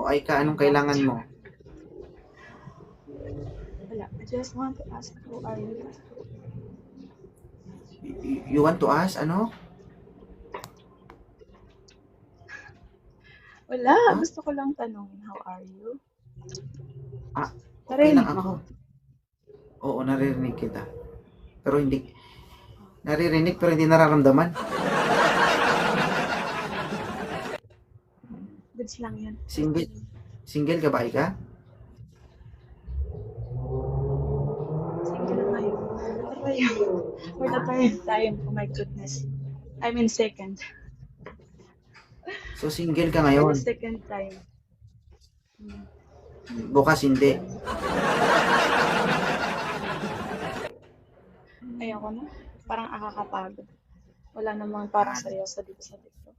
O Aika, anong kailangan mo? Wala. I just want to ask, who are you? You want to ask, ano? Wala. Ha? Gusto ko lang tanungin, how are you? Ah, okay lang Narinig mo ako. ako. Oo, naririnig kita. Pero hindi, naririnig pero hindi nararamdaman. Goods lang yan. Single, single ka ba, Aika? Single ngayon. Aray, for the third time. Oh my goodness. I mean second. So, single ka For the ngayon. second time. Hmm. Bukas hindi. Ayoko na. Parang nakakapagod. Wala namang parang seryoso dito sa TikTok.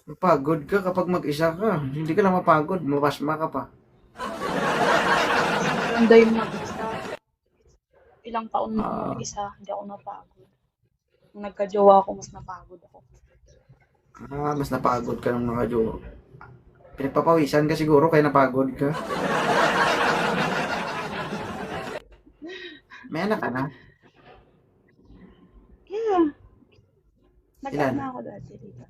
Mapagod ka kapag mag-isa ka. Hindi ka lang mapagod. Mapasma ka pa. Maganda yung mag-isa. Ilang taon na akong Ah, mag-isa, hindi ako napagod. Nung nagka-jowa ako, mas napagod ako. mas napagod ka nung nakajowa. Pinagpapawisan ka siguro kaya napagod ka. May anak ka na? Yeah, nag-add Ilan? na ako dati dito.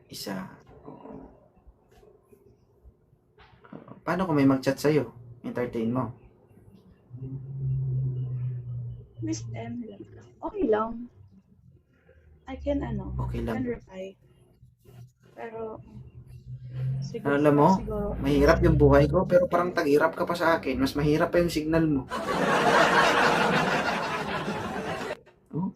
Isa. Oo. Paano kung may mag-chat sa'yo? Entertain mo. Miss M lang. Okay lang. I can, Okay I lang. can reply. Pero, Alam mo, siguro, mahirap yung buhay ko pero parang tag-hirap ka pa sa akin. Mas mahirap pa yung signal mo. Oh,